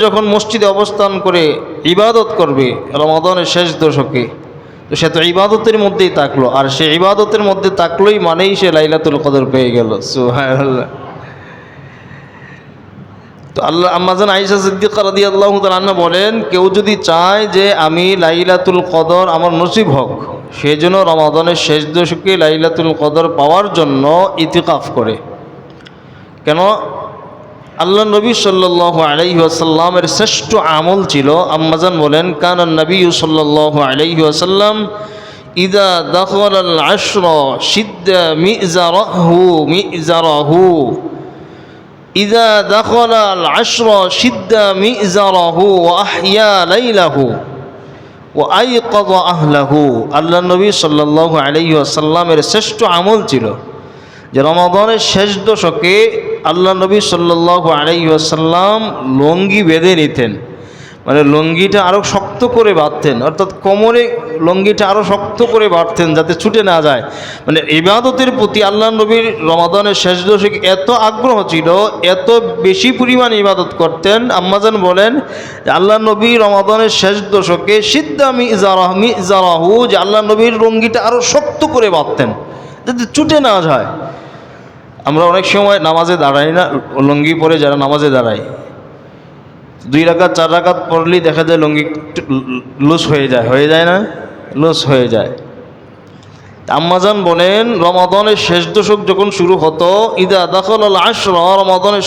যখন মসজিদে অবস্থান করে ইবাদত করবে রমাদানের শেষ দশকে, তো সে তো ইবাদতের মধ্যেই থাকলো, আর সে ইবাদতের মধ্যে থাকলোই মানেই সে লাইলাতুল কদর পেয়ে গেল। সুবহানাল্লাহ। তো আল্লাহ আম্মাজান আয়েশা সিদ্দিকা রাদিয়াল্লাহু তাআলা আনহা বলেন, কেউ যদি চায় যে আমি লাইলাতুল কদর আমার নসিব হোক, সেজন্য রমাদানের শেষ দশকে লাইলাতুল কদর পাওয়ার জন্য ইতিকাফ করে। কেন? আল্লাহ নবী সাল্লাল্লাহু আলাইহি ওয়াসাল্লামের শ্রেষ্ঠ আমল ছিল, আম্মাজান বলেন, কানান নবী সাল্লাল্লাহু আলাইহি ওয়াসাল্লাম ইযা দাখালাল আশরা শিদ্দা মিজারাহু ইযা দাখালাল আশরা শিদ্দা মিজারাহু ওয়া আহইয়া লাইলাহু ওয়া আইকাযা আহলাহু। আল্লাহ নবী সাল্লাল্লাহু আলাইহি ওয়াসাল্লামের শ্রেষ্ঠ আমল ছিল যে রমাদানের শেষ দশকে আল্লাহ নবী সাল্লাল্লাহু আলাইহি ওয়াসাল্লাম লুঙ্গি বেঁধে নিতেন, মানে লুঙ্গিটা আরও শক্ত করে বাঁধতেন, অর্থাৎ কোমরে লুঙ্গিটা আরও শক্ত করে বাঁধতেন যাতে ছুটে না যায়। মানে ইবাদতের প্রতি আল্লাহ নবীর রমাদানের শেষ দশকে এত আগ্রহ ছিল, এত বেশি পরিমাণ ইবাদত করতেন। আম্মাজান বলেন যে আল্লাহ নবী রমাদানের শেষ দশকে সিদ্দা মিজারাহু, যে আল্লাহ নবীর লুঙ্গিটা আরও শক্ত করে বাঁধতেন যাতে ছুটে না যায়। আমরা অনেক সময় নামাজে দাঁড়াই না, লুঙ্গি পরে যারা নামাজে দাঁড়ায় 2 রাকাত 4 রাকাত পড়লেই দেখা যায় লুঙ্গি লুজ হয়ে যায় না, লুজ হয়ে যায়। আম্মাজান বলেন রমাদানের শেষ দশক যখন শুরু হতো, ইদা দাখালাল আশরা, রমাদানের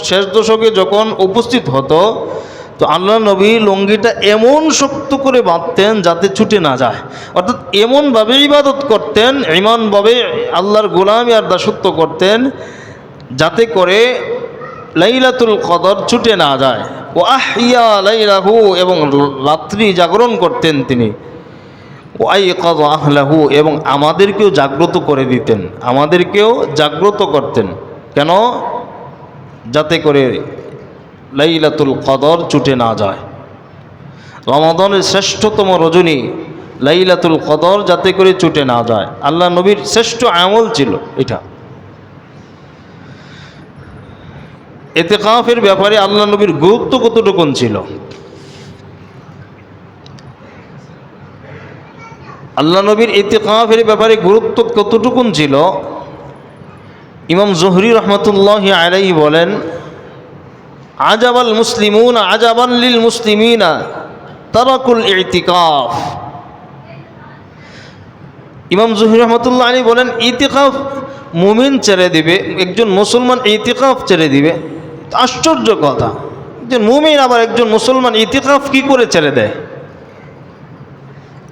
শেষ দশকে যখন উপস্থিত হতো, তো আল্লাহ নবী লুঙ্গিটা এমন শক্ত করে বাঁধতেন যাতে ছুটে না যায়, অর্থাৎ এমনভাবে ইবাদত করতেন, এমনভাবে আল্লাহর গোলামি আর দাসত্ব করতেন যাতে করে লাইলাতুল কদর ছুটে না যায়। ও আহইয়া লাইলাহু, এবং রাত্রি জাগরণ করতেন তিনি। ও আইকাযা আহলাহু, এবং আমাদেরকেও জাগ্রত করে দিতেন, আমাদেরকেও জাগ্রত করতেন। কেন? যাতে করে লাইলাতুল কদর ছুটে না যায়। রমাদানের শ্রেষ্ঠতম রজনী লাইলাতুল কদর যাতে করে ছুটে না যায়, আল্লাহ নবীর শ্রেষ্ঠ আমল ছিল এটা। ইতিকাফের ব্যাপারে আল্লাহ নবীর গুরুত্ব কতটুকুন ছিল? আল্লাহ নবীর ইতিকাফের ব্যাপারে গুরুত্ব কতটুকুন ছিল? ইমাম জুহরি রহমতুল্লাহি আলাইহি বলেন, আজাবাল মুসলিমুনা আজাবান লিল মুসলিমিনা তারাকুল ইতিকাফ। ইমাম জুহরি রহমতুল্লাহ আলাইহি বলেন, ইতিকাফ মুমিন ছেড়ে দিবে, একজন মুসলমান ইতিকাফ ছেড়ে দিবে। আশ্চর্য কথা, একজন মুমিন আবার একজন মুসলমান ইতিকাফ কি করে ছেড়ে দেয়?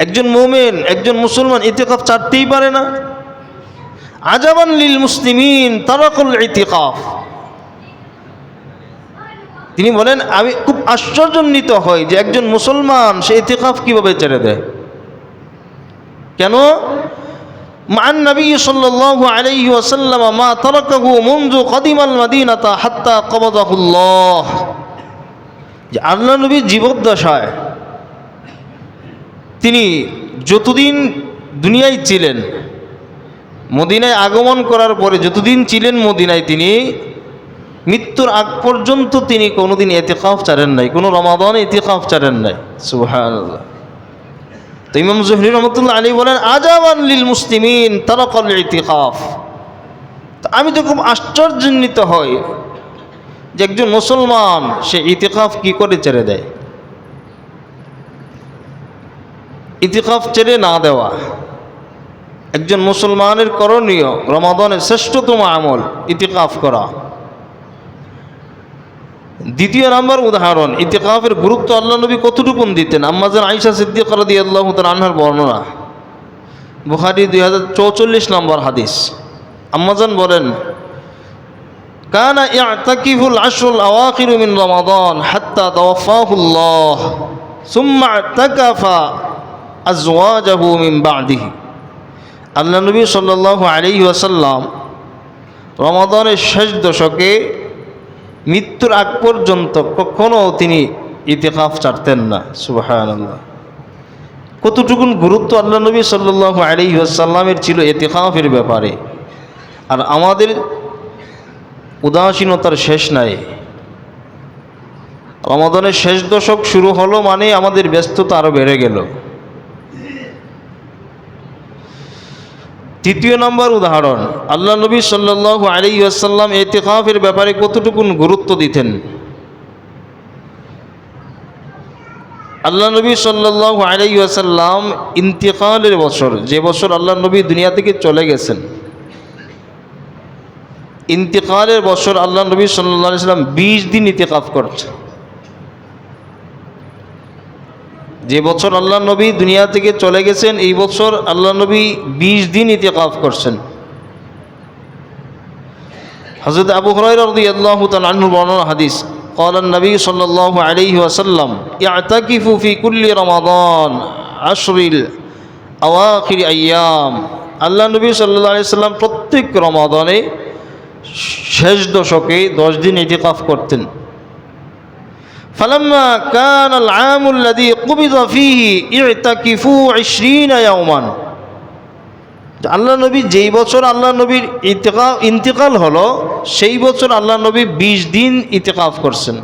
একজন মুমিন একজন মুসলমান ইতিকাফ ছাড়তেই পারে না। আজাবান লিল মুসলিমিন তারাকুল ইতিকাফ। তিনি বলেন, আমি খুব আশ্চর্যান্বিত হই যে একজন মুসলমান সে ইতিকাফ কিভাবে ছেড়ে দেয়। কেন? মান নবী সাল্লাল্লাহু আলাইহি ওয়াসাল্লাম মা তারাকাহু মুনযু কাদিমাল মাদিনাতা হাত্তা কবদাহুল্লাহ। যে আল্লাহ নবী জীবদ্দশায় তিনি যতদিন দুনিয়ায় ছিলেন, মদিনায় আগমন করার পরে যতদিন ছিলেন মদিনায়, তিনি মৃত্যুর আগ পর্যন্ত তিনি কোনোদিন ইতিকাফ ছাড়েন নাই, কোনো রমাদানে ইতিকাফ ছাড়েন নাই। সুবহানাল্লাহ। তো ইমাম জুহরি রহমতুল্লাহ আলাইহি বলেন, আজাবান লিল মুসলিমিন তারাকাল ইতিকাফ। তো আমি তো খুব আশ্চর্যান্বিত হই যে একজন মুসলমান সে ইতিকাফ কি করে ছেড়ে দেয়। ইতিকাফ ছেড়ে না দেওয়া একজন মুসলমানের করণীয়, রমাদানের শ্রেষ্ঠতম আমল ইতিকাফ করা। দ্বিতীয় নাম্বার উদাহরণ, ইতিকাফের গুরুত্ব আল্লাহ নবী কতটুকুন দিতেন। আম্মাজান আয়েশা সিদ্দিকা রাদিয়াল্লাহু তাআলা আনহার বর্ণনা, বুখারী 2044 নম্বর হাদিস। আম্মাজান বলেন, কানা ইয়াতাকিফুল আশরুল আওয়াখির মিন রমাদান হাত্তা তাওয়াফাহুল্লাহ সুম্মা ইতাকাফা আজওয়াজাহু মিন বা'দিহি। আল্লাহ নবী সাল্লাল্লাহু আলাইহি ওয়াসাল্লাম রমাদানের শেষ দশকে মৃত্যুর আগ পর্যন্ত কখনো তিনি ইতিকাফ ছাড়তেন না। সুবহানাল্লাহ। কতটুকুন গুরুত্ব আল্লাহ নবী সাল্লাল্লাহু আলাইহি ওয়াসাল্লামের ছিল ইতিকাফের ব্যাপারে, আর আমাদের উদাসীনতার শেষ নাই। রমাদানের শেষ দশক শুরু হলো মানে আমাদের ব্যস্ততা আরও বেড়ে গেল। তৃতীয় নম্বর উদাহরণ, আল্লাহ নবী সাল্লাল্লাহু আলাইহি ওয়াসাল্লাম ইতিকাফের ব্যাপারে কতটুকু গুরুত্ব দিতেন। আল্লাহ নবী সাল্লাল্লাহু আলাইহি ওয়াসাল্লাম ইন্তিকালের বছর, যে বছর আল্লাহ নবী দুনিয়া থেকে চলে গেছেন, ইন্তিকালের বছর আল্লাহ নবী সাল্লাল্লাহু আলাইহি ওয়াসাল্লাম 20 দিন ইতিকাফ করছেন। যে বছর আল্লাহ নবী দুনিয়া থেকে চলে গেছেন এই বছর আল্লাহ নবী 20 দিন ইতিকাফ করছেন। হযরত আবু হুরায়রা রাদিয়াল্লাহু তাআলা আনহু বর্ণনা হাদিস, قال النبي صلى الله عليه وسلم يعتكف في كل رمضان 10 الأواخر أيام। আল্লাহ নবী সাল্লাল্লাহু আলাইহি ওয়াসাল্লাম প্রত্যেক রমাদানে শেষ দশকে 10 দিন ইতিকাফ করতেন। فلما كان العام الذي قبض فيه اعتكفوا 20 يوما। আল্লাহ নবী যেই বছর আল্লাহ নবীর ইন্তিকাল হলো সেই বছর আল্লাহ নবী 20 দিন ইতিকাফ করছেন।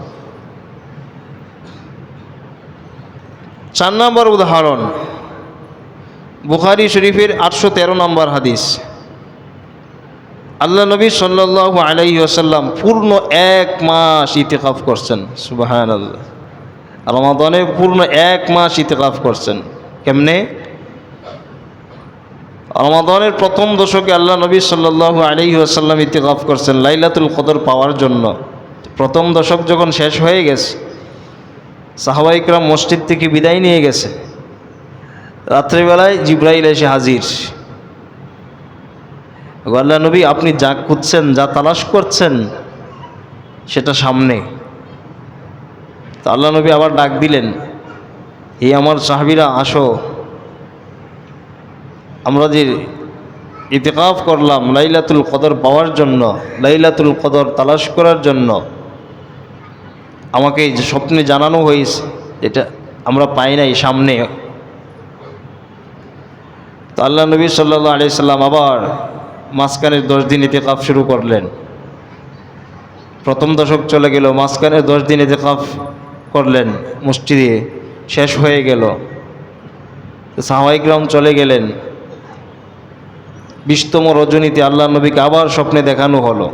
4 নম্বর উদাহরণ, বুখারী শরীফের 813 নম্বর হাদিস, আল্লাহ নবী সাল্লাল্লাহু আলাইহি ওয়াসাল্লাম পূর্ণ 1 মাস ইতিকাফ করছেন। সুবহানাল্লাহ, রমাদানে পূর্ণ 1 মাস ইতিকাফ করছেন। কেমনে? রমাদানের প্রথম দশকে আল্লাহ নবী সাল্লাল্লাহু আলাইহি ওয়াসাল্লাম ইতিকাফ করছেন লাইলাতুল কদর পাওয়ার জন্য। প্রথম দশক যখন শেষ হয়ে গেছে, সাহাবায়ে কেরাম মসজিদ থেকে বিদায় নিয়ে গেছে, রাত্রিবেলায় জিবরাইল এসে হাজির। আল্লাহ নবী আপনি যা খুঁজছেন, যা তালাশ করছেন সেটা সামনে। তো আল্লাহ নবী আবার ডাক দিলেন, এই আমার সাহাবীরা আসো, আমরা যে ইতিকাফ করলাম লাইলাতুল কদর পাওয়ার জন্য, লাইলাতুল কদর তালাশ করার জন্য, আমাকে যে স্বপ্নে জানানো হয়েছে এটা আমরা পাই নাই সামনে। তো আল্লাহ নবী সাল্লাল্লাহু আলাইহি সাল্লাম আবার মাঝখানের 10 দিন ইতিকাফ শুরু করলেন। প্রথম দশক চলে গেল, মাঝখানে 10 দিন ইতিকাফ করলেন মসজিদে, শেষ হয়ে গেল। সাহাবায়ে কেরাম চলে গেলেন। 20তম রজনীতে আল্লাহ নবীকে আবার স্বপ্নে দেখানো হলো।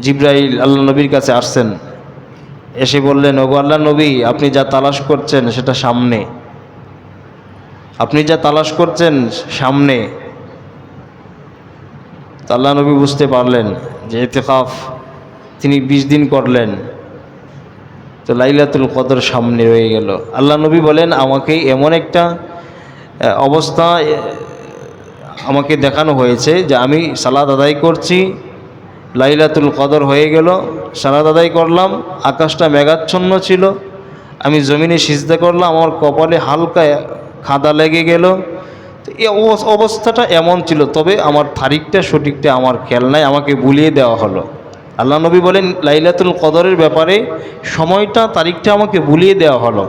জিবরাইল আল্লাহ নবীর কাছে আসছেন, এসে বললেন, ওগো আল্লাহ নবী আপনি যা তালাশ করছেন সেটা সামনে, আপনি যা তালাশ করছেন সামনে। আল্লাহ নবী বুঝতে পারলেন যে ইতিকাফ তিনি 20 দিন করলেন, তো লাইলাতুল কদর সামনে রয়ে গেল। আল্লাহ নবী বলেন, আমাকে এমন একটা অবস্থা আমাকে দেখানো হয়েছে যে আমি সালাত আদায় করছি, লাইলাতুল কদর হয়ে গেল, সালাত আদায় করলাম, আকাশটা মেঘাচ্ছন্ন ছিল, আমি জমিনে সিজদা করলাম, আমার কপালে হালকা খাদা লেগে গেল। এই অবস্থাটা এমন ছিল, তবে আমার তারিখটা সঠিকটা আমার খেয়াল নাই, আমাকে ভুলিয়ে দেওয়া হলো। আল্লাহ নবী বলেন লাইলাতুল কদরের ব্যাপারে সময়টা তারিখটা আমাকে ভুলিয়ে দেওয়া হলো,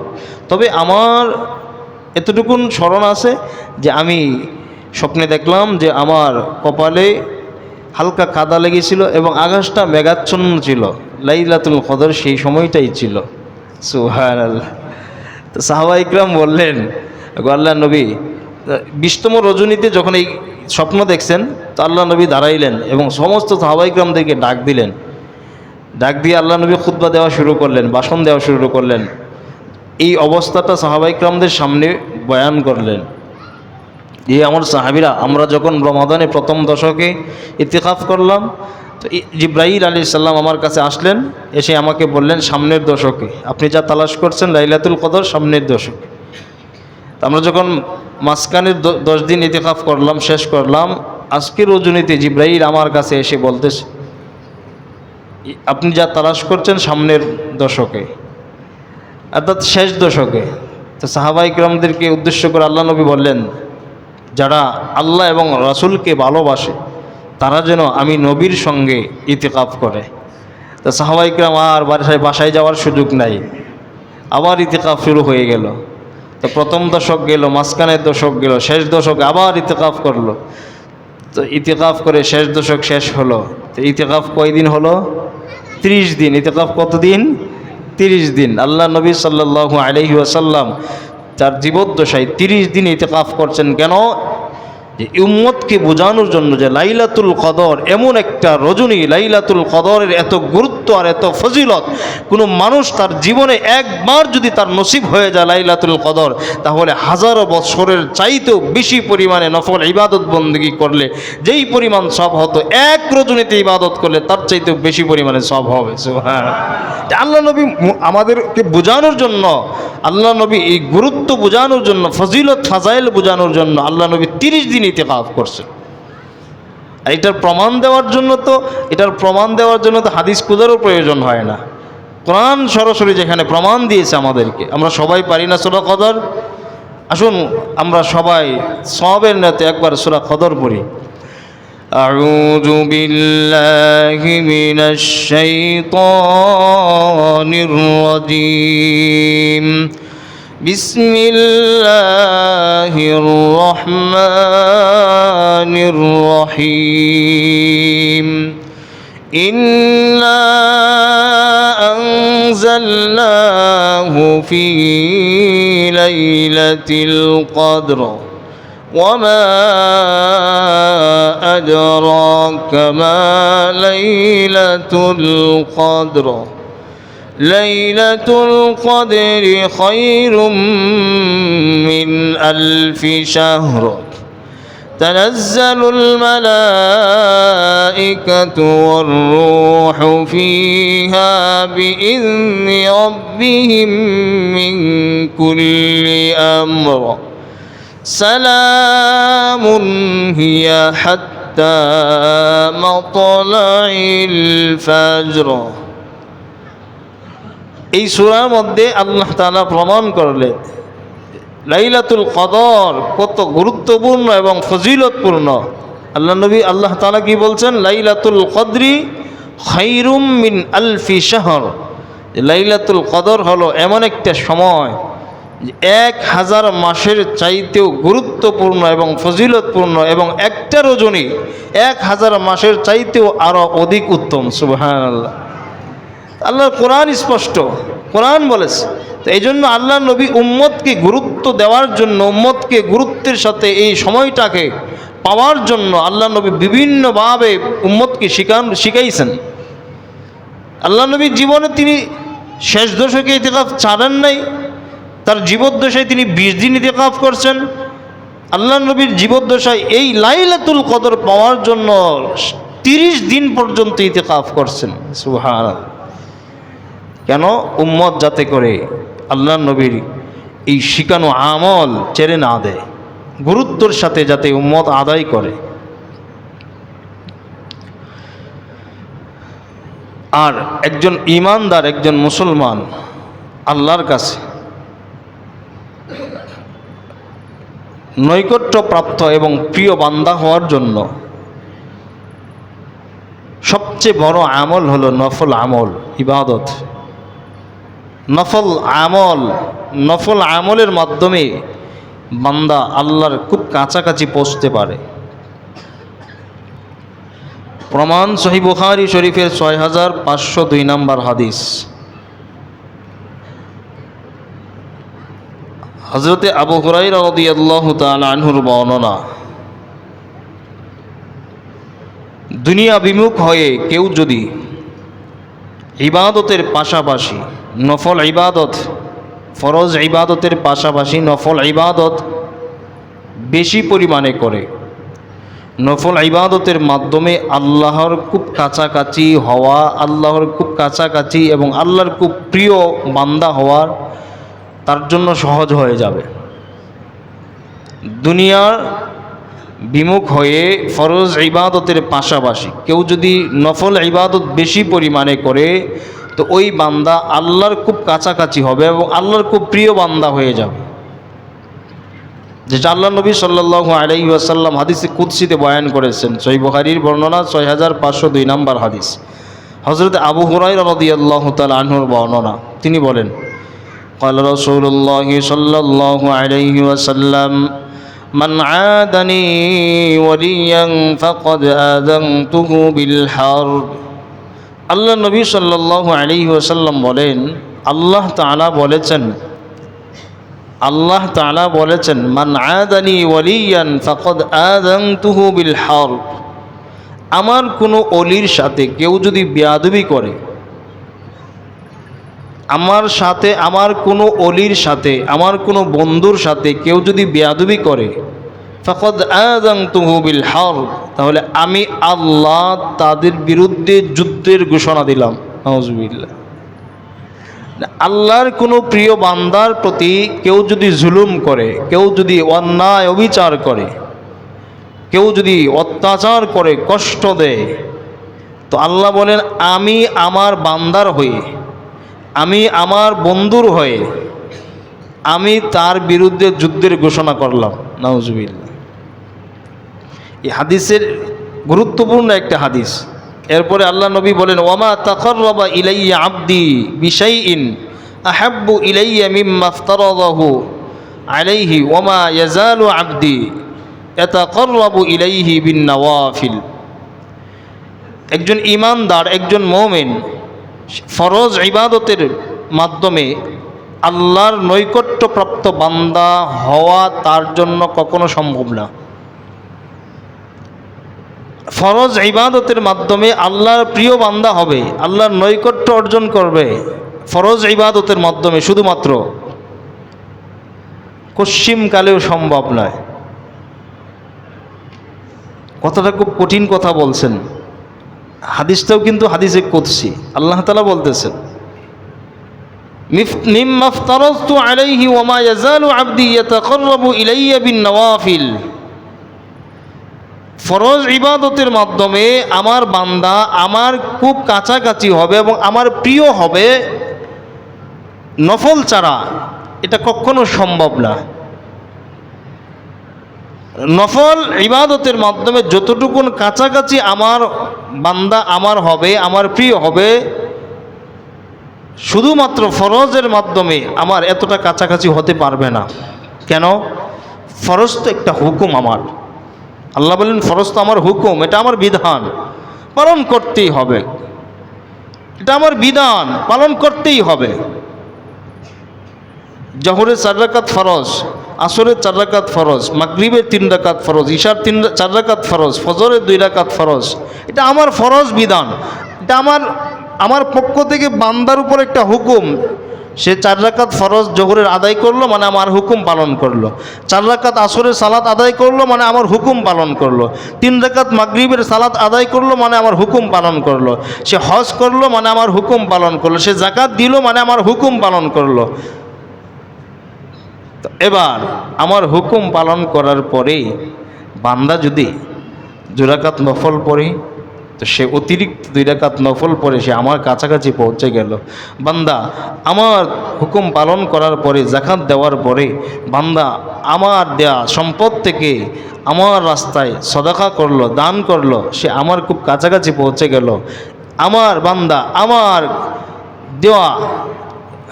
তবে আমার এতটুকুন স্মরণ আছে যে আমি স্বপ্নে দেখলাম যে আমার কপালে হালকা কাদা লেগেছিল এবং আকাশটা মেঘাচ্ছন্ন ছিল, লাইলাতুল কদর সেই সময়টাই ছিল। সুবহানাল্লাহ। তো সাহাবায়ে কেরাম বললেন, আল্লাহ নবী 20তম রজনীতে যখন এই স্বপ্ন দেখছেন তো আল্লাহ নবী দাঁড়াইলেন এবং সমস্ত সাহাবায়ে কেরামদেরকে ডাক দিলেন। ডাক দিয়ে আল্লাহ নবী খুতবা দেওয়া শুরু করলেন, ভাষণ দেওয়া শুরু করলেন। এই অবস্থাটা সাহাবায়ে কেরামদের সামনে বয়ান করলেন। এই আমার সাহাবীরা, আমরা যখন রমাদানে প্রথম দশকে ইতিকাফ করলাম তো জিবরাইল আলাইহিস সালাম আমার কাছে আসলেন, এসে আমাকে বললেন সামনের দশকে আপনি যা তালাশ করছেন লাইলাতুল কদর সামনের দশকে। আমরা যখন মাঝখানের 10 দিন ইতিকাফ করলাম, শেষ করলাম, আজকের রজনীতে জিবরাইল আমার কাছে এসে বলতেছে আপনি যা তালাশ করছেন সামনের দশকে, অর্থাৎ শেষ দশকে। তো সাহাবায়ে কেরামদেরকে উদ্দেশ্য করে আল্লাহ নবী বললেন, যারা আল্লাহ এবং রাসূলকে ভালোবাসে তারা যেন আমি নবীর সঙ্গে ইতিকাফ করে। তো সাহাবায়ে কেরাম আর বাসায় যাওয়ার সুযোগ নাই, আবার ইতিকাফ শুরু হয়ে গেল। তো প্রথম দশক গেল, মাঝখানের দশক গেল, শেষ দশকে আবার ইতিকাফ করলো। তো ইতিকাফ করে শেষ দশক শেষ হলো। তো ইতিকাফ কয়দিন হলো? 30 দিন। ইতিকাফ কতদিন? 30 দিন। আল্লাহ নবী সাল্লাল্লাহু আলাইহি ওয়াসাল্লাম তার জীবদ্দশায় 30 দিন ইতিকাফ করছেন। কেন? যে উম্মতকে বোঝানোর জন্য যে লাইলাতুল কদর এমন একটা রজনী, লাইলাতুল কদরের এত গুরুত্ব আর এত ফজিলত, কোনো মানুষ তার জীবনে একবার যদি তার নসিব হয়ে যায় লাইলাতুল কদর, তাহলে হাজারো বছরের চাইতেও বেশি পরিমাণে নফল ইবাদত বন্দেগী করলে যেই পরিমাণ সব হতো, এক রজনীতে ইবাদত করলে তার চাইতেও বেশি পরিমাণে সব হবে। সুবহানাল্লাহ। আল্লাহ নবী আমাদেরকে বোঝানোর জন্য, আল্লাহ নবী এই গুরুত্ব বোঝানোর জন্য, ফজিলত ফাজাইল বোঝানোর জন্য আল্লাহ নবী 30 দিন ইতিকাফ করছেন। এটার প্রমাণ দেওয়ার জন্য তো হাদিস খুঁজারও প্রয়োজন হয় না। কোরআন সরাসরি যেখানে প্রমাণ দিয়েছে আমাদেরকে। আমরা সবাই পারি না সূরা কদর? আসুন আমরা সবাই সওয়াবের নিয়তে একবার সূরা কদর পড়ি। আউযু বিল্লাহি মিনাশ শাইতানির রাজীম। বিসমিল্লাহির রহমানির রহিম। ইন্না আনজালনাহু ফি লাইলাতিল কদর ওয়া মা আদরাকা মা লাইলাতুল কদর। লাইলাতুল কদরি খায়রুম মিন আলফি শাহর। তানাজ্জালুল মালাইকাতু ওয়ার রূহু ফিহা বিইذনি রাব্বিহিম মিন কুল্লি আমর। সালামুন হিয়া হাত্তা মাতলাইল ফাজর। এই সূরার মধ্যে আল্লাহ তাআলা প্রমাণ করলেন লাইলাতুল কদর কত গুরুত্বপূর্ণ এবং ফজিলতপূর্ণ। আল্লাহ তাআলা কি বলছেন? লাইলাতুল কদরি খায়রুম মিন আলফি শাহর। লাইলাতুল কদর হলো এমন একটা সময় 1000 মাসের চাইতেও গুরুত্বপূর্ণ এবং ফজিলতপূর্ণ, এবং একটা রজনী 1000 মাসের চাইতেও আরো অধিক উত্তম। সুবহানাল্লাহ। আল্লাহর কোরআন স্পষ্ট, কোরআন বলেছে। তো এই জন্য আল্লাহ নবী উম্মতকে গুরুত্ব দেওয়ার জন্য, উম্মতকে গুরুত্বের সাথে এই সময়টাকে পাওয়ার জন্য আল্লাহ নবী বিভিন্নভাবে উম্মতকে শিখাইছেন। আল্লাহ নবীর জীবনে তিনি শেষ দশকে ইতিকাফ ছাড়েন নাই। তার জীবদ্দশায় তিনি 20 দিন ইতিকাফ করছেন। আল্লাহ নবীর জীবদ্দশায় এই লাইলাতুল কদর পাওয়ার জন্য 30 দিন পর্যন্ত ইতিকাফ করছেন। সুবহানাল্লাহ। কেন? উম্মত যাতে করে আল্লাহ নবীর এই শিখানো আমল ছেড়ে না দেয়, গুরুত্বের সাথে যাতে উম্মত আদায় করে। আর একজন ঈমানদার, একজন মুসলমান আল্লাহর কাছে নৈকট্যপ্রাপ্ত এবং প্রিয় বান্দা হওয়ার জন্য সবচেয়ে বড় আমল হলো নফল আমল, ইবাদত। নফল আমলের মাধ্যমে বান্দা আল্লাহর খুব কাছাকাছি পৌঁছতে পারে। প্রমাণ সহিহ বুখারী শরীফের 6502 নম্বর হাদিস। হযরতে আবু হুরায়রা রাদিয়াল্লাহু তাআলা আনহুর বর্ণনা, দুনিয়া বিমুখ হয়ে কেউ যদি ইবাদতের পাশাপাশি নফল ইবাদত, ফরজ ইবাদতের পাশাপাশি নফল ইবাদত বেশি পরিমাণে করে, নফল ইবাদতের মাধ্যমে আল্লাহর খুব কাছাকাছি হওয়া, আল্লাহর খুব কাছাকাছি এবং আল্লাহর খুব প্রিয় বান্দা হওয়ার তার জন্য সহজ হয়ে যাবে। দুনিয়ার বিমুখ হয়ে ফরজ ইবাদতের পাশাপাশি কেউ যদি নফল ইবাদত বেশি পরিমাণে করে, তো ওই বান্দা আল্লাহর খুব কাছাকাছি হবে এবং আল্লাহর খুব প্রিয় বান্দা হয়ে যাবে। যেটা আল্লাহ নবী সাল্লাল্লাহু আলাইহি ওয়াসাল্লাম হাদিসে কুদসিতে বয়ান করেছেন। সহিহ বুখারীর বর্ণনা 6502 নম্বর হাদিস। হযরত আবু হুরায়রা রাদিয়াল্লাহু তাআলা আনহুর বর্ণনা, তিনি বলেন, قال رسول الله صلى الله عليه وسلم من عادني وليا فقد آذنته بالحرب আল্লাহ নবী সাল্লাল্লাহু আলাইহি ওয়াসাল্লাম বলেন, আল্লাহ তাআলা বলেছেন মান আদানি ওয়ালিয়ান ফাকাদ আযানতুহু বিল হারব। আমার কোনো ওলির সাথে কেউ যদি বেয়াদবি করে, আমার কোনো ওলির সাথে, আমার কোনো বন্ধুর সাথে কেউ যদি বেয়াদবি করে, ফাকাদ আযানতুহু বিল হারব, তাহলে আমি আল্লাহ তাদের বিরুদ্ধে যুদ্ধের ঘোষণা দিলাম। নাউজুবিল্লাহ। আল্লাহর কোনো প্রিয় বান্দার প্রতি কেউ যদি জুলুম করে, কেউ যদি অন্যায় অবিচার করে, কেউ যদি অত্যাচার করে, কষ্ট দেয়, তো আল্লাহ বলেন আমি আমার বান্দার হয়ে, আমি আমার বন্ধুর হয়ে আমি তার বিরুদ্ধে যুদ্ধের ঘোষণা করলাম। নাউজুবিল্লাহ। এই হাদিসের গুরুত্বপূর্ণ একটা হাদিস। এরপরে আল্লাহ নবী বলেন ওয়ামা তাকাররাবা ইলাইয়া আবদি বিশাইইন আহাব্বু ইলাইয়া মিম্মা ইফতারাদাহু আলাইহি ওয়ামা ইয়াজালু আবদি ইয়াতাকাররাবু ইলাইহি বিন নওয়াফিল। একজন ঈমানদার, একজন মুমিন ফরজ ইবাদতের মাধ্যমে আল্লাহর নৈকট্যপ্রাপ্ত বান্দা হওয়া তার জন্য কখনো সম্ভব না। ফরজ ইবাদতের মাধ্যমে আল্লাহর প্রিয় বান্দা হবে, আল্লাহর নৈকট্য অর্জন করবে ফরজ ইবাদতের মাধ্যমে শুধুমাত্র, কশ্চিমকালেও সম্ভব নয়। কথাটা খুব কঠিন কথা বলছেন। হাদিসটাও কিন্তু হাদিসে কুদসি। আল্লাহ তাআলা বলতেছেন মিম্মা ইফতারাতু আলাইহি ওয়া মা ইয়াজালু আবদি ইয়াতাকাররাবু ইলাইয়া বিন নওয়াফিল। ফরজ ইবাদতের মাধ্যমে আমার বান্দা আমার খুব কাছাকাছি হবে এবং আমার প্রিয় হবে, নফল ছাড়া এটা কখনো সম্ভব না। নফল ইবাদতের মাধ্যমে যতটুকুন কাছাকাছি আমার বান্দা আমার হবে, আমার প্রিয় হবে, শুধুমাত্র ফরজের মাধ্যমে আমার এতটা কাছাকাছি হতে পারবে না। কেন? ফরজ তো একটা হুকুম আমার। আল্লাহ বলেন ফরজ তো আমার হুকুম, এটা আমার বিধান, পালন করতেই হবে। এটা আমার বিধান, পালন করতেই হবে। জোহরের 4 রাকাত ফরজ, আসরের 4 রাকাত ফরজ, মাগরিবের 3 রাকাত ফরজ, ইশার 4 রাকাত ফরজ, ফজরের 2 রাকাত ফরজ। এটা আমার ফরজ বিধান। এটা আমার পক্ষ থেকে বান্দার উপর একটা হুকুম। সে 4 রাকাত ফরজ জোহরের আদায় করলো মানে আমার হুকুম পালন করলো, 4 রাকাত আসরের সালাত আদায় করলো মানে আমার হুকুম পালন করলো, 3 রাকাত মাগরিবের সালাত আদায় করলো মানে আমার হুকুম পালন করলো, সে হজ করলো মানে আমার হুকুম পালন করলো, সে যাকাত দিল মানে আমার হুকুম পালন করলো। এবার আমার হুকুম পালন করার পরে বান্দা যদি 2 রাকাত নফল পড়ে, তো সে অতিরিক্ত 2 রাকাত নফল পড়ে সে আমার কাছাকাছি পৌঁছে গেল। বান্দা আমার হুকুম পালন করার পরে, যাকাত দেওয়ার পরে বান্দা আমার দেয়া সম্পদ থেকে আমার রাস্তায় সদাকা করলো, দান করলো, সে আমার খুব কাছাকাছি পৌঁছে গেল। আমার বান্দা আমার দেওয়া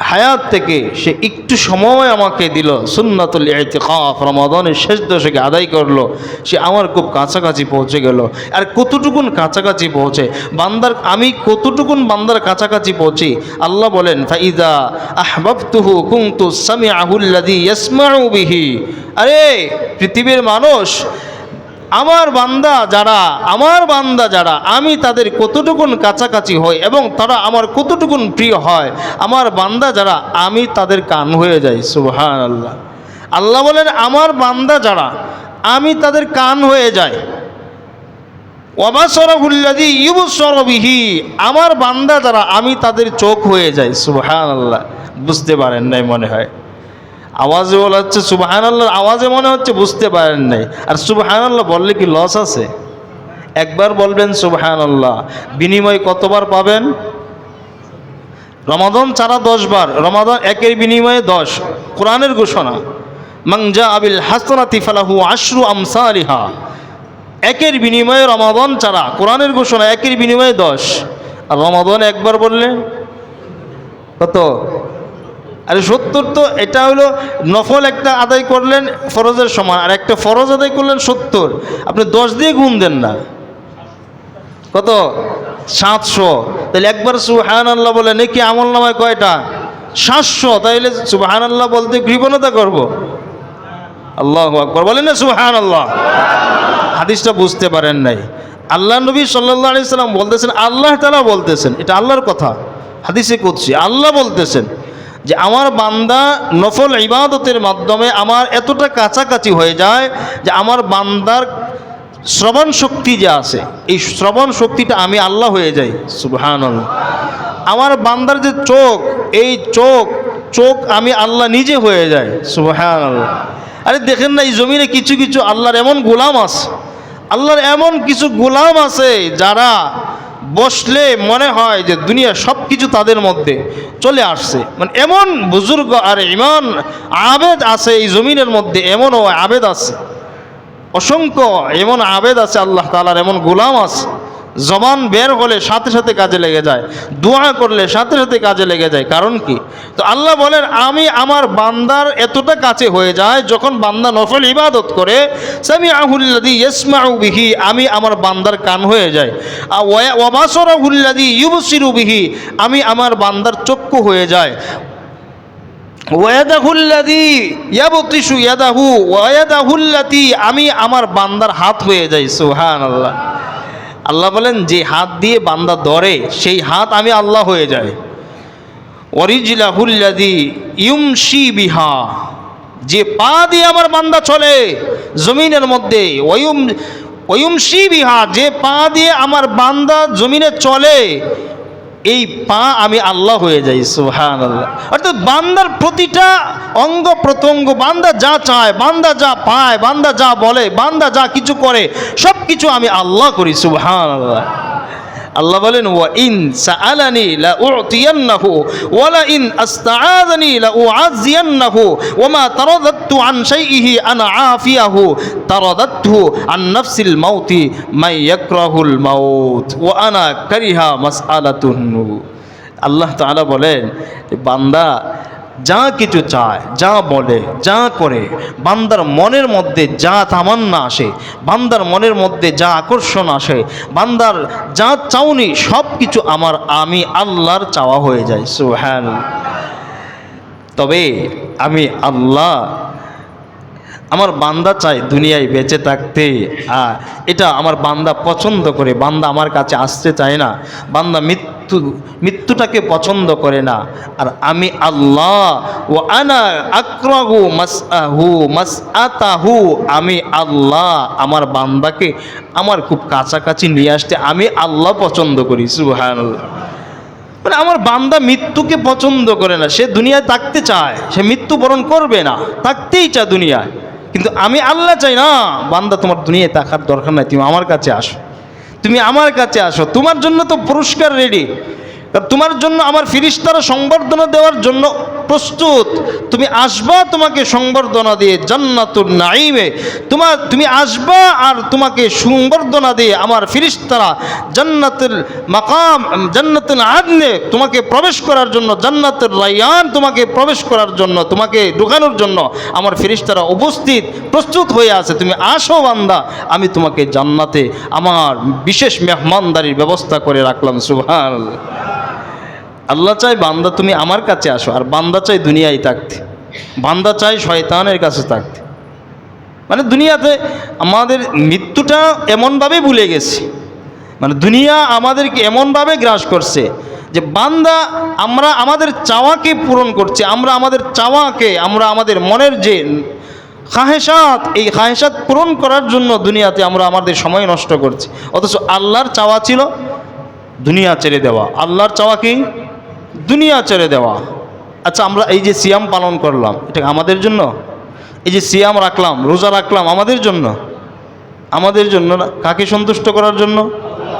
হায়াত থেকে সে একটু সময় আমাকে দিল, সুন্নাতুল ইতিকাফ রমাদানের শেষ দশকে আদায় করলো, সে আমার খুব কাছাকাছি পৌঁছে গেল। আর কতটুকুন কাছাকাছি পৌঁছে বান্দার, আমি কতটুকুন বান্দার কাছাকাছি পৌঁছি? আল্লাহ বলেন ফাইদা আহবাবতুহু কুনতু সামিআহুল্লাযী ইয়াসমাউ বিহি। আরে পৃথিবীর মানুষ, আমার বান্দা যারা আমি তাদের কতটুকুন কাছাকাছি হই এবং তারা আমার কতটুকুন প্রিয় হয়, আমার বান্দা যারা আমি তাদের কান হয়ে যাই। সুবহানাল্লাহ। আল্লাহ বলেন আমার বান্দা যারা আমি তাদের কান হয়ে যাই। ওয়া বাসারাহুল্লাযী ইউবসিরু বিহি, আমার বান্দা যারা আমি তাদের চোখ হয়ে যাই। সুবহানাল্লাহ। বুঝতে পারেন নাই মনে হয়, আওয়াজে বলা হচ্ছে সুবহানাল্লাহ, আওয়াজে মনে হচ্ছে বুঝতে পারেন নাই। আর সুবহানাল্লাহ বললে কি লস আছে? একবার বলবেন সুবহানাল্লাহ, বিনিময় কতবার পাবেন? রমাদান ছাড়া 10 বার, রমাদান একের বিনিময়ে 10। কোরআনের ঘোষণা মান জাআ বিল হাসানাতি ফালাহু আশরু আমসালিহা। একের বিনিময়ে রমাদান ছাড়া, কোরআনের ঘোষণা একের বিনিময়ে 10। আর রমাদান একবার বললে কত? আরে 70। তো এটা হলো নফল একটা আদায় করলেন ফরজের সমান, আর একটা ফরজ আদায় করলেন 70। আপনি 10 দিয়ে গুণ দেন না, কত? 700। তাহলে একবার সুবহানাল্লাহ বলে নাকি আমল নামায় কয়টা? 700। তাইলে সুবহানাল্লাহ বলতে কৃপণতা করব? আল্লাহু আকবার, বলেন না সুবহানাল্লাহ। হাদিসটা বুঝতে পারেন নাই। আল্লাহ নবী সাল্লাল্লাহু আলাইহি সাল্লাম বলতেছেন, আল্লাহ তাআলা বলতেছেন, এটা আল্লাহর কথা, হাদিসে কুদসি। আল্লাহ বলতেছেন যে আমার বান্দা নফল ইবাদতের মাধ্যমে আমার এতটা কাছাকাছি হয়ে যায় যে আমার বান্দার শ্রবণ শক্তি যে আছে, এই শ্রবণ শক্তিটা আমি আল্লাহ হয়ে যাই। সুবহানাল্লাহ। আমার বান্দার যে চোখ, এই চোখ আমি আল্লাহ নিজে হয়ে যাই। সুবহানাল্লাহ। আরে দেখেন না, এই জমিনে কিছু কিছু আল্লাহর এমন গোলাম আছে, আল্লাহর এমন কিছু গোলাম আছে যারা বসলে মনে হয় যে দুনিয়া সব কিছু তাদের মধ্যে চলে আসছে। মানে এমন বুজুর্গ আর ইমান আবেদ আছে এই জমিনের মধ্যে, এমনও আবেদ আছে, অসংখ্য এমন আবেদ আছে, আল্লাহ তাআলার এমন গোলাম আছে, জবান বের হলে সাথে সাথে কাজে লেগে যায়, দোয়া করলে সাথে সাথে কাজে লেগে যায়। কারণ কি? তো আল্লাহ বলেন আমি আমার বান্দার এতটা কাছে হয়ে যায় যখন বান্দা নফল ইবাদত করে, সামিআহুল্লাযী ইয়াসমাউ বিহি, আমি আমার বান্দার কান হয়ে যায়, ওয়া বাসারাহুল্লাযী ইউবসিরু বিহি, আমি আমার বান্দার চক্ষু হয়ে যায়, ওয়াদাহুল্লাযী ইয়াবতিশু ইয়াদাহু ওয়াদাহুল্লাতী, আমি আমার বান্দার হাত হয়ে যাই। সুবহানাল্লাহ। আল্লাহ বলেন যে হাত দিয়ে বান্দা ধরে সেই হাত আমি আল্লাহ হয়ে যাই। ওয়ারিজলাহুল্লাযী ইউমশি বিহা, যে পা দিয়ে আমার বান্দা চলে জমিনের মধ্যে, ওয়ুমশি বিহা, যে পা দিয়ে আমার বান্দা জমিনে চলে, এই পা আমি আল্লাহ হয়ে যাই। সুবহানাল্লাহ। অর্থাৎ বান্দার প্রতিটা অঙ্গ প্রত্যঙ্গ, বান্দা যা চায়, বান্দা যা পায়, বান্দা যা বলে, বান্দা যা কিছু করে, সব কিছু আমি আল্লাহ করি। সুবহানাল্লাহ। আল্লাহ বলেন ওয়া ইন সাআলানি লা উ'তিয়ান্নাহু ওয়া লা ইন আস্তাআযানি লা উ'আযিয়ান্নাহু ওয়া মা তারাদাতু আন শাইইহি আনা আফিয়াহু তারাদাতহু আন নাফসিল মাউতি মান ইয়াকরাহুল মাউত ওয়া আনা কারিহা মাসআলাতুহু। আল্লাহ তাআলা বলেন বান্দা যা কিছু চায়, যা বলে, যা করে, বান্দার মনের মধ্যে যা তামান্না আসে, বান্দার মনের মধ্যে যা আকর্ষণ আসে, বান্দার যা চাউনি, সব কিছু আমি আল্লাহর চাওয়া হয়ে যায়। সুবহানাল্লাহ। তবে আমি আল্লাহ, আমার বান্দা চাই দুনিয়ায় বেঁচে থাকতে, এটা আমার বান্দা পছন্দ করে, বান্দা আমার কাছে আসতে চায় না, বান্দা মৃত্যুটাকে পছন্দ করে না। আর আমি আল্লাহ ওয়া আনা আকরাহু মাসআতাহু, আমি আল্লাহ আমার বান্দাকে আমার খুব কাছাকাছি নিয়ে আসতে আমি আল্লাহ পছন্দ করি। সুবহানাল্লাহ। মানে আমার বান্দা মৃত্যুকে পছন্দ করে না, সে দুনিয়ায় থাকতে চায়, সে মৃত্যুবরণ করবে না, থাকতেই চায় দুনিয়ায়, কিন্তু আমি আল্লাহ চাই না বান্দা তোমার দুনিয়ায় থাকার দরকার নাই, তুমি আমার কাছে আসো, তুমি আমার কাছে আসো, তোমার জন্য তো পুরস্কার রেডি, তোমার জন্য আমার ফিরিস্তারা সংবর্ধনা দেওয়ার জন্য প্রস্তুত, তুমি আসবা, তোমাকে সংবর্ধনা দিয়ে জান্নাতুন নাঈমে তুমি আসবা, আর তোমাকে সংবর্ধনা দিয়ে আমার ফিরিস্তারা জান্নাতুল মাকাম, জান্নাতুল আদনে তোমাকে প্রবেশ করার জন্য, জান্নাতুল রায়্যান তোমাকে প্রবেশ করার জন্য, তোমাকে ঢোকানোর জন্য আমার ফিরিস্তারা উপস্থিত প্রস্তুত হয়ে আছে। তুমি আসো বান্দা, আমি তোমাকে জান্নাতে আমার বিশেষ মেহমানদারির ব্যবস্থা করে রাখলাম। সুবহানাল্লাহ। আল্লাহ চাই বান্দা তুমি আমার কাছে আসো, আর বান্দা চাই দুনিয়ায় থাকতে, বান্দা চাই শয়তানের কাছে থাকতে। মানে দুনিয়াতে আমাদের মৃত্যুটা এমনভাবে ভুলে গেছি, মানে দুনিয়া আমাদেরকে এমনভাবে গ্রাস করছে যে বান্দা আমরা আমাদের চাওয়াকে পূরণ করছি, আমরা আমাদের চাওয়াকে, আমরা আমাদের মনের যে খাহেসাত, এই খাহেসাত পূরণ করার জন্য দুনিয়াতে আমরা আমাদের সময় নষ্ট করছি। অথচ আল্লাহর চাওয়া ছিল দুনিয়া ছেড়ে দেওয়া। আল্লাহর চাওয়া কি? দুনিয়া ছেড়ে দেওয়া। আচ্ছা, আমরা এই যে সিয়াম পালন করলাম, এটা আমাদের জন্য? এই যে সিয়াম রাখলাম, রোজা রাখলাম, আমাদের জন্য? আমাদের জন্য না। কাকে সন্তুষ্ট করার জন্য?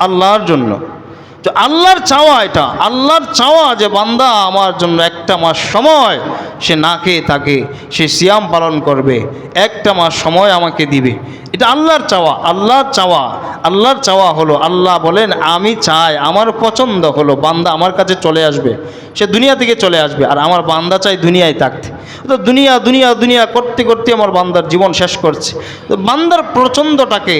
আল্লাহর জন্য। তো আল্লাহর চাওয়া, এটা আল্লাহর চাওয়া যে বান্দা আমার জন্য একটা মাস সময় সে না খেয়ে থাকে, সে সিয়াম পালন করবে, একটা মাস সময় আমাকে দিবে। এটা আল্লাহর চাওয়া। আল্লাহর চাওয়া হলো, আল্লাহ বলেন আমি চাই, আমার পছন্দ হলো বান্দা আমার কাছে চলে আসবে, সে দুনিয়া থেকে চলে আসবে, আর আমার বান্দা চাই দুনিয়ায় থাকতে। তো দুনিয়া দুনিয়া দুনিয়া করতে করতে আমার বান্দার জীবন শেষ করছে। তো বান্দার পছন্দটাকে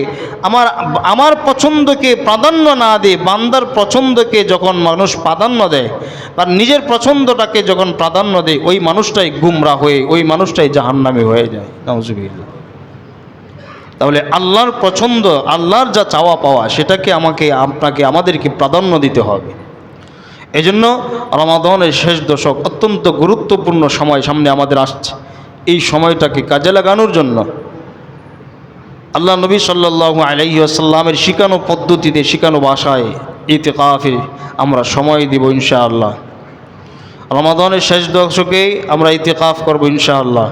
আমার পছন্দকে প্রাধান্য না দিয়ে বান্দার পছন্দকে যখন মানুষ প্রাধান্য দেয়, তার নিজের পছন্দটাকে যখন প্রাধান্য দেয়, ওই মানুষটাই গুমরাহ হয়ে, ওই মানুষটাই জাহান্নামী হয়ে যায়। নাউজুবিল্লাহ। তাহলে আল্লাহর পছন্দ, আল্লাহর যা চাওয়া পাওয়া, সেটাকে আপনাকে আমাদেরকে প্রাধান্য দিতে হবে। এজন্য রমাদানের শেষ দশক অত্যন্ত গুরুত্বপূর্ণ সময় সামনে আমাদের আসছে। এই সময়টাকে কাজে লাগানোর জন্য আল্লাহ নবী সাল্লাল্লাহু আলাইহি ওয়াসাল্লামের শিখানো পদ্ধতিতে, শিখানো ভাষায় ইতিকাফে আমরা সময় দিব ইনশাআল্লাহ। রমাদানের শেষ দশকে আমরা ইতিকাফ করব ইনশাআল্লাহ।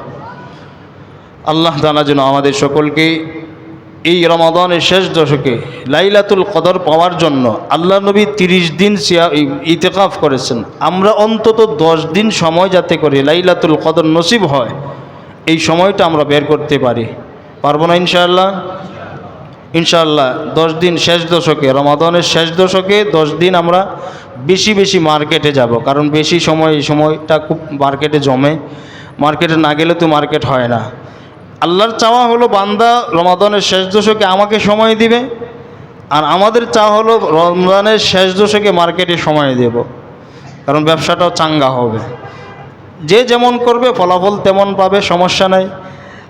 আল্লাহ তাআলা যেন আমাদের সকলকে এই রমাদানের শেষ দশকে লাইলাতুল কদর পাওয়ার জন্য, আল্লাহ নবী 30 দিন ইতিকাফ করেছেন, আমরা অন্তত 10 দিন সময় যাতে করে লাইলাতুল কদর নসিব হয়, এই সময়টা আমরা বের করতে পারবো না ইনশাআল্লাহ? ইনশাআল্লাহ 10 দিন শেষ দশকে, রমাদানের শেষ দশকে 10 দিন আমরা বেশি বেশি মার্কেটে যাব, কারণ বেশি সময়, এই সময়টা খুব মার্কেটে জমে, মার্কেটে না গেলে তো মার্কেট হয় না। আল্লাহর চাওয়া হলো বান্দা রমাদানের শেষ দশকে আমাকে সময় দিবে, আর আমাদের চাওয়া হলো রমজানের শেষ দশকে মার্কেটে সময় দেব, কারণ ব্যবসাটাও চাঙ্গা হবে। যে যেমন করবে ফলাফল তেমন পাবে, সমস্যা নাই।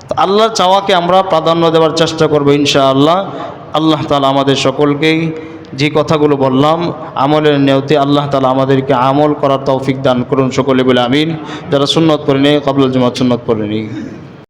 তো আল্লাহর চাওয়াকে আমরা প্রাধান্য দেওয়ার চেষ্টা করবো ইনশাআল্লাহ। আল্লাহ তাআলা আমাদের সকলকেই যে কথাগুলো বললাম আমলের নিয়তে আল্লাহ তাআলা আমাদেরকে আমল করার তৌফিক দান করুন, সকলে বলে আমিন। যারা সুন্নত পড়েনি কবুল জুমাত সুন্নত পড়েনি।